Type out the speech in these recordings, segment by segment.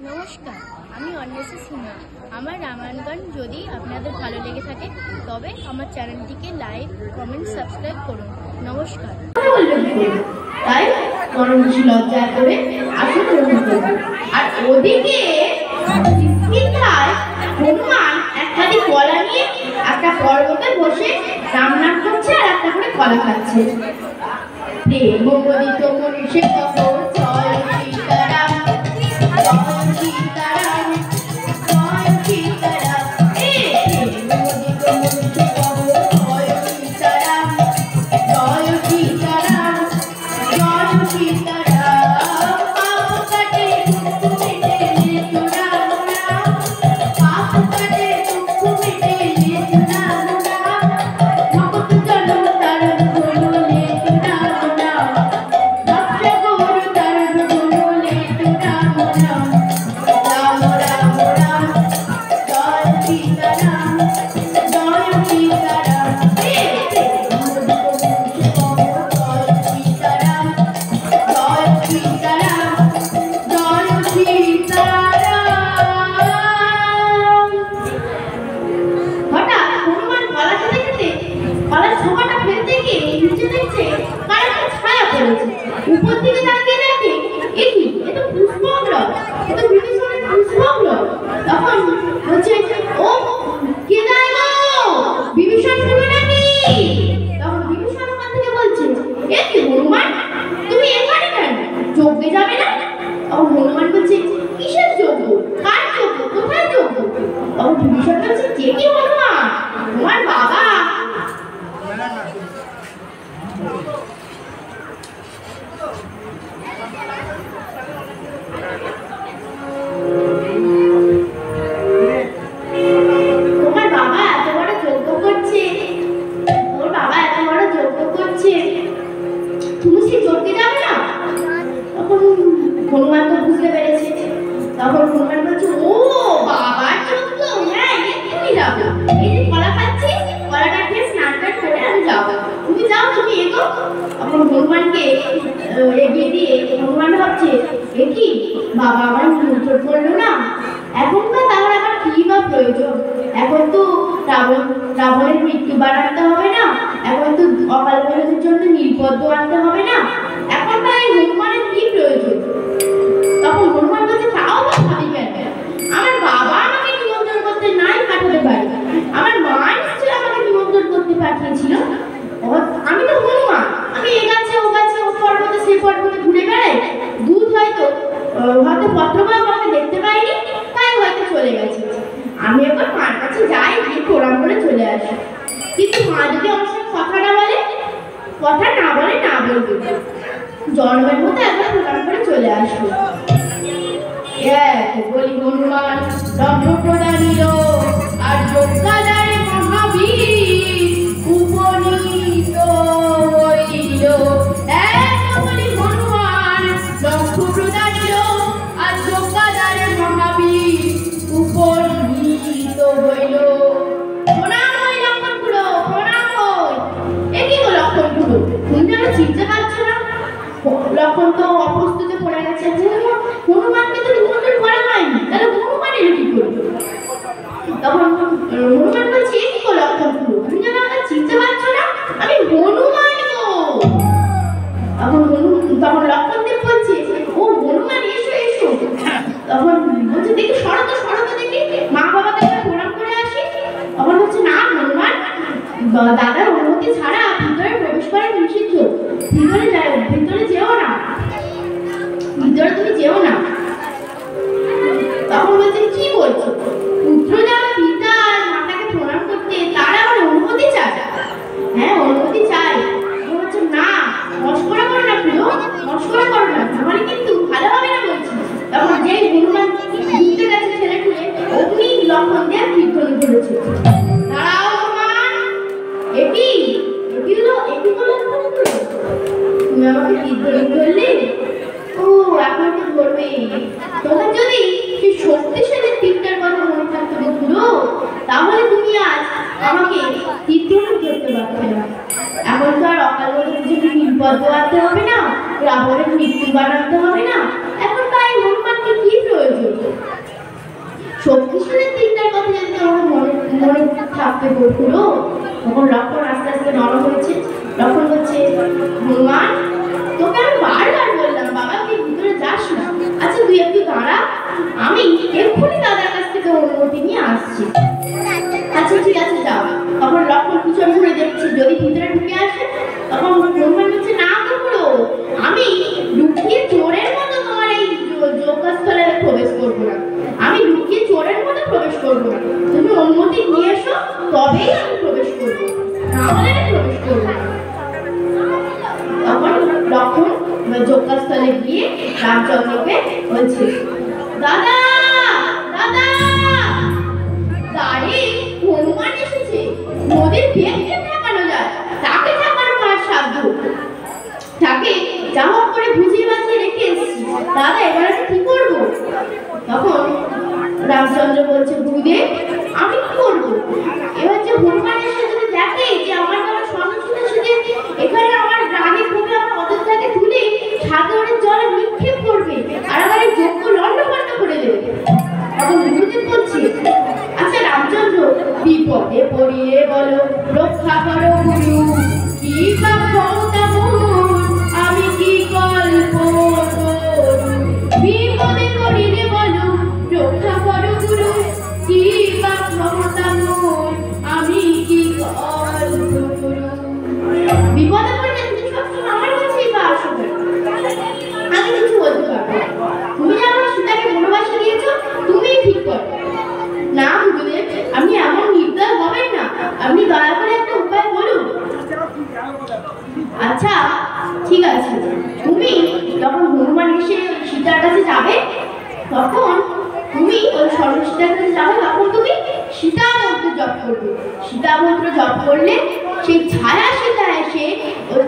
নমস্কার, আমি অন্বেষা সিনহা। আমার রামায়ণ গান যদি আপনাদের ভালো লেগে থাকে তবে আমার চ্যানেলটিকে লাইক, কমেন্ট, সাবস্ক্রাইব করুন। নমস্কার। তাই বরং বেশি লজ্জা করে আসন গ্রহণ করবে। আর ওদিকে হনুমান একখানি কলা নিয়ে একটা পর্বতে বসে রামনাম করছে আর একটা করে কলা খাচ্ছে। প্রেম মোদিত মনীষে কত জয় সীতারাম, জয় সীতারাম, জয় সীতারাম। প্রেম মোদিত মনীষে কত জয় সীতারাম, জয় সীতারাম, জয় সীতারাম। পাপ কাটে দুঃখ মিটে নিজ রাম রাম, পাপ কাটে দুঃখ মিটে নিজ রাম রাম। ভগত জনম তারণ হলো নিজ রাম রাম, ভক্ত গৌর তারণ হলো নিজ রাম রাম। রাম রাম রাম, জয় সীতারাম, জয় সীতারাম। জয় সীতারাম, জয় সীতারাম, জয় সীতারাম। হঠাৎ হনুমান কলা খেতে খেতে কলার ছোপাটা ফেলতে গিয়ে নিচে দেখছে কার একটা ছায়া পড়েছে। উপর দিকে তাকিয়ে দেখে এ কি, এ তো পুষ্পগ্রাম, এ তো বিভীষণের পুষ্পগ্রাম। তখন বলছে, ও কে যায় গো, বিভীষণ শুনো নাকি? তখন বিভীষণ ওখান থেকে বলছে, এ কি হনুমান, তুমি এখানে কেন, যজ্ঞে যাবে না? তখন হনুমান বলছে, কিসের যজ্ঞ, কার যজ্ঞ, কোথায় যজ্ঞ? তখন বিভীষণ বলছে, কে কি হনুমান, তোমার বাবা। তোমার বাবা এত বড় যজ্ঞ করছে, তোর বাবা এত বড় যজ্ঞ করছে, তুমি সেই যজ্ঞে যাবে না? তখন হনুমান তো বুঝতে পেরেছে। তখন হনুমান বলছে, ও বাবার যজ্ঞ, হ্যাঁ এক্ষুনি যাবো, এই যে কলা খাচ্ছি, কলাটা খেয়ে স্নান টান করে আমি যাবো, তুমি যাও, তুমি এগো। তখন হনুমানকে এগিয়ে দিয়ে হনুমান ভাবছে, এ কি বাবা আমার নিমন্ত্রণ করলো না, এখন তো তার আবার কি বা প্রয়োজন, এখন তো রাবণের মৃত্যু বাড়াতে হবে না, এখন তো অকাল বোধনের জন্য নীলপদ্ম আনতে হবে না, এখন তাই হনুমানের কি প্রয়োজন? তখন হনুমান বলছে, তাও তো ভাবি কেন, আমার বাবা আমাকে নিমন্ত্রণ করতে নাই পাঠাতে পারে, আমার মা নিশ্চয়ই আমাকে নিমন্ত্রণ করতে পাঠিয়েছিল। আমি তো হনুমান, আমি এ গাছে ও গাছে, ও পর্বতে সে পর্বতে ঘুরে বেড়াই, দুধ হয়তো পত্রবাহক আমাকে দেখতে পাইনি, তাই হয়তো চলে গেছে। আমি একবার মার কাছে যাই, গিয়ে প্রণাম করে চলে আসি। কিন্তু মা যদি আমার সঙ্গে কথা না বলে না বলবে, জন্মের মতো একবার প্রণাম করে চলে আসবো। বলি হনুমান দম্ভ প্রদানিল আর যজ্ঞাদারে মহাবীর উপনীত হইল। বলি হনুমান দম্ভ প্রদানিল আর যজ্ঞাদারে মহাবীর উপনীত হইল। প্রণাম হই লক্ষণ খুড়ো, প্রণাম হই। এ কি গো লক্ষণ খুড়ো, তুমি তো চিনতে পারছো না? লক্ষণ তো অপ্রস্তুতে পড়ে গেছে। হনুমানকে তো নিমন্ত্রণ করা হয়নি, তাহলে হনুমান এলো কি করবে? তখন হনুমান বলছে, কি গো লক্ষণ খুড়ো, তুমি যেন আমাকে চিনতে পারছো না, আমি হনুমান গো। তখন লক্ষণদেব বলছে, ও হনুমান, এসো এসো। তখন বলছে, দেখি সরো তো দেখি, মা বাবাকে একবার প্রণাম করে আসি। তখন বলছে, না হনুমান, দাদার অনুমতি ছাড়া ভিতরে প্রবেশ করা নিষিদ্ধ, ভিতরে যেও না, ভিতরে তুমি যেও না। তখন বলছে, কি বলছো, পুত্র যার পিতা আর মাতাকে প্রণাম করতে তার আবার অনুমতি চায়? হ্যাঁ অনুমতি চাই। বলছে, না মস্করা করো না প্রিয়, মস্করা করো না, তাহলে কিন্তু ভালো হবে না বলছি। তখন যেই হনুমান ঘুরতে গেছে ছেলে খুলে, অগ্নি লক্ষণ দিয়ে কীর্তন করেছে, দাঁড়াও হনুমান, এটি হলো তুমি আমাকে কীর্তন করলে, ও এখন তো ধরবে। তোমার যদি সেই শক্তিশালী তীরটার কথা মনে থাকতো পুরো, তাহলে তুমি আজ আমাকে কীর্তন করতে পারতে না। এখন তো আর অকাল বোধনের জন্য নীলপদ্ম আনতে হবে না, রাবণের মৃত্যু বানাতে হবে না, এখন তাই হনুমানকে কি প্রয়োজন? শক্তিশালী তিনটার কথা যদি তোমার মনে মনে থাকতে বলছিল, তখন লক্ষণ আস্তে আস্তে নরম হয়েছে। লক্ষণ বলছে, হনুমান তোকে আমি বারবার বললাম বাবা তুই ভিতরে যাস না, আচ্ছা তুই একটু দাঁড়া, আমি এক্ষুনি দাদার কাছ থেকে অনুমতি নিয়ে আসছি। আচ্ছা ঠিক আছে যাও। তখন লক্ষণ পিছন ঘুরে দেখছে যদি ভিতরে ঢুকে আসে, তখন হনুমান বলছে, না করো, আমি লুকিয়ে চোরের মতো তোমার এই যোগস্থলে প্রবেশ করবো না, আমি লুকিয়ে চোরের মতো প্রবেশ করবো না, তুমি অনুমতি নিয়ে এসো তবেই আমি প্রবেশ করবো, না হলে আমি প্রবেশ করবো না। তখন লক্ষণ যোগস্থলে গিয়ে রামচন্দ্রকে বলছে, দাদা দাদা দাঁড়ে হনুমান এসেছে, নদীর বেগকে ঠেকানো যায়, তাকে ঠেকানো কার সাধ্য, তাকে যা হোক করে বুঝিয়ে বাঁচিয়ে রেখে এসেছি, দাদা এবার আমি কি করবো? তখন রামচন্দ্র বলছে, গুরুদেব আমি কি করবো? এবার যে হনুমান এসে যদি দেখে যে আমার বাবা সন্ন্যাসীদের সাথে এখানে আমার রাগে ক্ষোভে আমার অযোধ্যাকে তুলে সাগরের জলে নিক্ষেপ করবে আর আমার এই যজ্ঞ লণ্ডভণ্ড করে দেবে। তখন গুরুদেব বলছে, আচ্ছা রামচন্দ্র বিপদে পড়িয়ে বলো রক্ষা করো গুরু, কি বা ক্ষমতা মোর আমি কি গল্প বিপদে পড়িয়ে বলো রক্ষা করো গুরু, কি বা ক্ষমতা মোর আমি কি গল্প করু। বিপদে পড়লে তুমি সবসময় আমার কাছেই বা আসো, আমি কিছু বলতে পারবো, তুমি আমার সীতাকে ভালোবাসা দিয়েছো তুমিই ঠিক করো। না গুরুদেব আপনি এমন নির্দয় হবেন না, আপনি দয়া করে একটা উপায় বলুন। আচ্ছা ঠিক আছে, তুমি যখন হনুমান এসে সীতার কাছে যাবে, তখন তুমি ওই সর্বসীতার কাছে যাবে, তখন তুমি সীতা মন্ত্র জপ করবে। সীতা মন্ত্র জপ করলে সেই ছায়া সীতা এসে ওই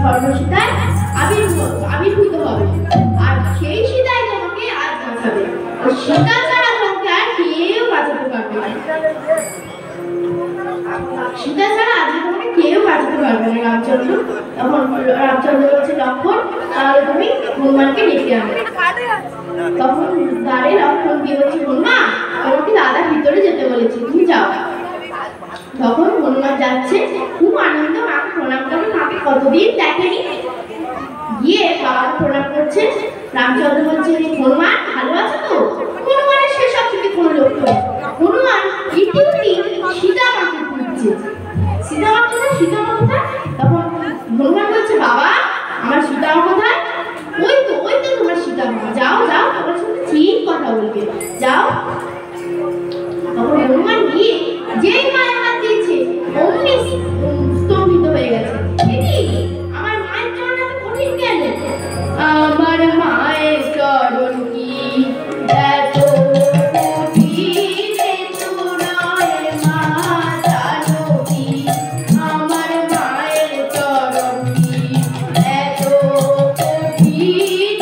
সর্বসীতায় আবির্ভূত হবে, আর সেই সীতাই তোমাকে আজ বাঁচাবে। ওই সীতা ছাড়া তোমাকে আর কেউ বাঁচাতে পারবে না, সীতা ছাড়া আজকে তোমাকে কেউ বাঁচাতে পারবে না রামচন্দ্র। তখন রামচন্দ্র বলছে, লক্ষণ তাহলে তুমি হনুমানকে ডেকে আনো। তখন দ্বারে লক্ষণ দিয়ে বলছে, হনুমান তোমাকে দাদা ভিতরে যেতে বলেছে, তুমি যাও। তখন হনুমান যাচ্ছে, খুব আনন্দ, মাকে প্রণাম করে, মাকে কতদিন দেখেনি, গিয়ে বাবাকে প্রণাম করছে। রামচন্দ্র বলছে, হনুমান ভালো আছো তো? হনুমানের সেসব থেকে কোনো লক্ষ্য, হনুমান ইতিউতি সীতা মাকে খুঁজছে, সীতা মা কোথায়, সীতা মা কোথায়? তখন হনুমান বলছে, বাবা আমার সীতা মা কোথায়? ওই তো তোমার সীতা মা, যাও যাও তোমার সাথে ঠিক কথা বলবে, যাও। তখন হনুমান গিয়ে যেই মায়ের হাত দিয়েছে অমনি স্তম্ভিত হয়ে গেছে। আমার মায়ের চরণ এত কঠিন কেন? আমার মায়ের চরণ কি এত কঠিন নয় মা, জানো কি আমার মায়ের চরণ কি এত কঠিন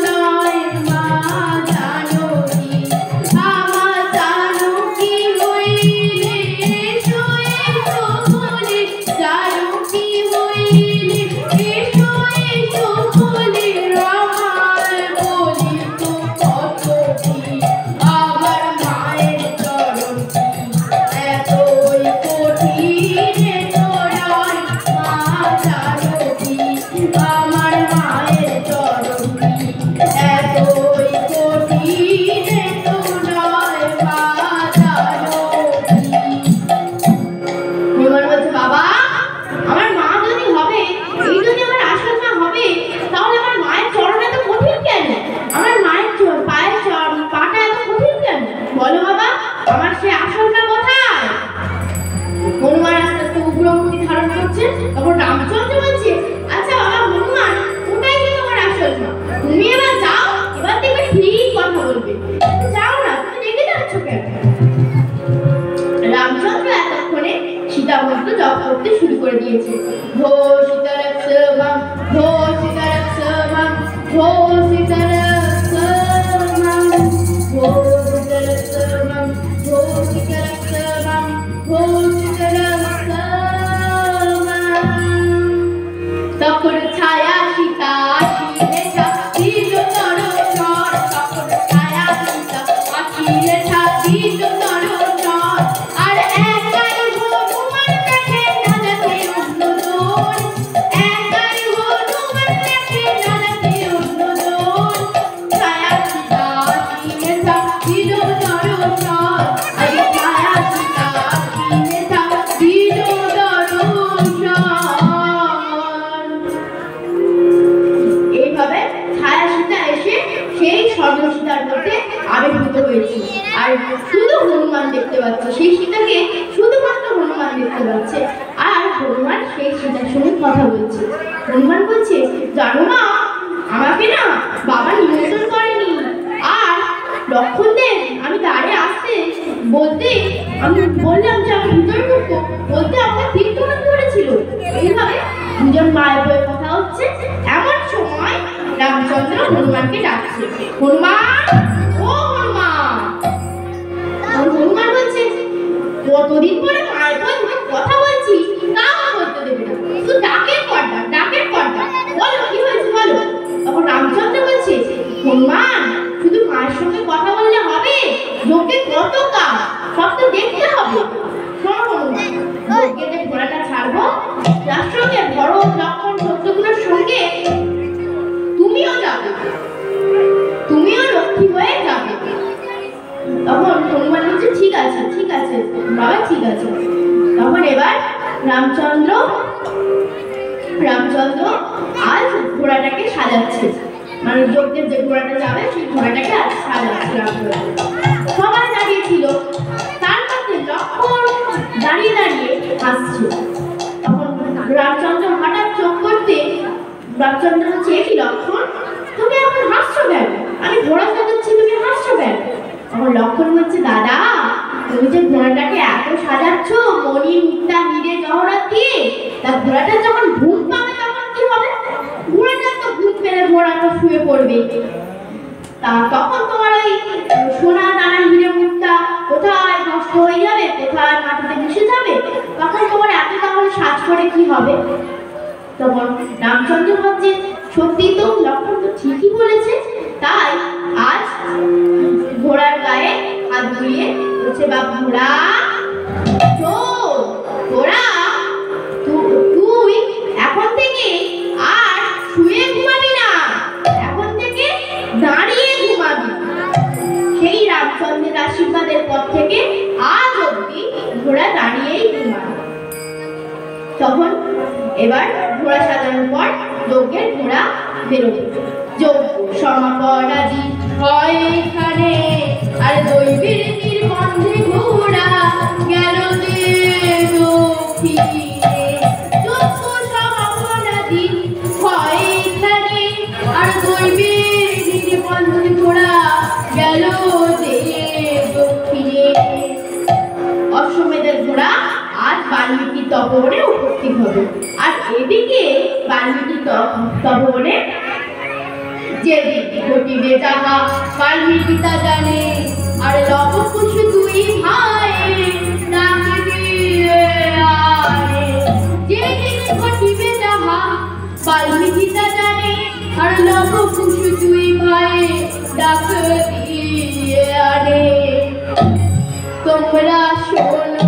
নয় মা, জানো কি আমার জানো কি হইলে এসো এসো বলে, জানো কি হইলে এসো এসো বলে, আমার বলি তো কত কি আমার মায়ের চরণ কি এতই কঠিন নয় মা, জানো কি আমার মায়ের চরণ কি এতই কঠিন নয় মা, জানো কি। হনুমান বলছে, বাবা আমার মা যদি হবে, এই যদি আমার আসল মা হবে, তাহলে আমার মায়ের চরণ এত কঠিন কেন? আমার মায়ের পায়ের পাটা এত কঠিন কেন? বলো বাবা আমার সে আসল মা কোথায়? হনুমান আস্তে আস্তে উগ্রমূর্তি ধারণ করছে। তখন রামচন্দ্র বলছে, আচ্ছা বাবা হনুমান ওটাই কি তোমার আসল মা? তুমি এবার যাও, এবার দেখবে ঠিক কথা বলবে, যাও না, তুমি রেগে যাচ্ছ কেন? রামচন্দ্র এতক্ষণে সীতা মন্ত্র জপ করতে শুরু করে দিয়েছে। ধো সীতারক্ষমং ধো সীতারক্ষমং ধো সীতারক্ষমং ধো সীতারক্ষমং ধো সীতারক্ষমং ধো সীতারক্ষমং। তখন ছায়া সীতা আসিলে দিল তর তর, তখন ছায়া সীতা আসিলে আমি সীতার মধ্যে আবির্ভূত হয়েছি। আর শুধু হনুমান দেখতে পাচ্ছে, সেই সীতাকে শুধুমাত্র হনুমান দেখতে পাচ্ছে। আর হনুমান সেই সীতার সঙ্গে কথা বলছে। হনুমান বলছে, জানো মা, আমাকে না বাবা নিমন্ত্রণ করেনি। আর লক্ষণ দেব আমি দাঁড়িয়ে আসতে বলতে আমি বললাম যে আমি ভিতরে ঢুকবো, বলতে আমাকে তীর্থনাথ করেছিল। এইভাবে দুজন মায়ের বয়ে কথা হচ্ছে। এমন সময় রামচন্দ্র হনুমানকে ডাকছে, হনুমান, ও হনুমান। হনুমান বলছে, কতদিন পরে মায়ের বয়ে কথা বলছি, তাও করতে দেবে না, শুধু ডাকের পর্দা, ডাকের পর্দা, বলো কি হয়েছে বলো। তখন রামচন্দ্র বলছে, হনুমান, শুধু মায়ের সঙ্গে কথা বললে হবে? লোকে কত কাজ, সব তো দেখতে হবে। শোনো হনুমান, লোকেদের ঘোড়াটা ছাড়বো, যার সঙ্গে ভরত, লক্ষ্মণ, শত্রুঘ্নের সঙ্গে তুমিও যাবে, তুমিও লক্ষ্মী হয়ে যাবে। তখন হনুমান বলছে, ঠিক আছে ঠিক আছে বাবা, ঠিক আছে। তখন এবার রামচন্দ্র আজ ঘোড়াটাকে সাজাচ্ছে, মানে যজ্ঞের যে ঘোড়াটা যাবে সেই ঘোড়াটাকে আজ সাজাচ্ছে রামচন্দ্র। সবাই দাঁড়িয়ে ছিল, তার মধ্যে লক্ষ্মণ দাঁড়িয়ে দাঁড়িয়ে হাসছে। তখন রামচন্দ্র হঠাৎ চোখ করতে রামচন্দ্র বলছে, কি লক্ষ্মণ, তুমি এখন হাসছো কেন? আমি ঘোড়া সাজাচ্ছি, তুমি হাসছো কেন? তখন লক্ষ্মণ বলছে, দাদা, তুমি যে ঘোড়াটাকে এত সাজাচ্ছ মণি, মুক্তা, হিরে, জহরাত দিয়ে, তা ঘোড়াটা যখন ভূত পাবে তখন কি হবে? ঘোড়াটা তো ভূত পেলে ঘোড়া তো শুয়ে পড়বে। তা তখন তোমার ওই সোনা দানা, হিরে, মুক্তা কোথায় নষ্ট হয়ে যাবে, কোথায় মাটিতে মিশে যাবে, তখন তোমার এত তাহলে সাজ করে কি হবে? তখন রামচন্দ্র ভাবছে, সত্যি তো লক্ষ্মণ তো ঠিকই বলেছে। তাই আজ ঘোড়ার গায়ে হাত বুলিয়ে বলছে, বা ঘোড়া, তোরা তুই এখন থেকে আর শুয়ে ঘুমাবি না, এখন থেকে দাঁড়িয়ে ঘুমাবি। সেই রামচন্দ্রের আশীর্বাদের পর থেকে আজ অবধি ঘোড়া দাঁড়িয়েই ঘুমাবে। তখন এবার ঘোড়া সাজানোর পর যজ্ঞের ঘোড়া বেরোবে। যজ্ঞ সমাপরাজি হয় এখানে, আর দৈবের নির্বন্ধে ঘোড়া গেল দক্ষিণে। যজ্ঞ সমাপরাজি হয় এখানে, আর দৈবের নির্বন্ধে ঘোড়া গেল দক্ষিণে। অশ্বমেধের ঘোড়া আজ বাল্মীকি তপবনে উপস্থিত হবে। আর এদিকে বাল্মীকি তপবনে যেদিন ঘটিবে যাহা বাল্মীকি তা জানে, আর লব কুশ দুই ভাই ডাক দিয়ে আনে। যেদিন ঘটিবে যাহা বাল্মীকি তা জানে, আর লব কুশ দুই ভাই ডাক দিয়ে আনে। তোমরা শোনো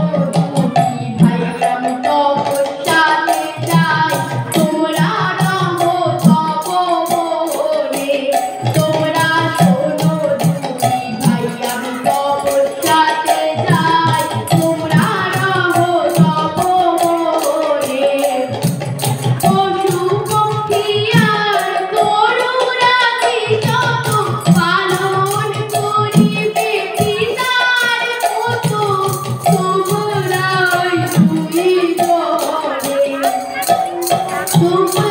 তোমরা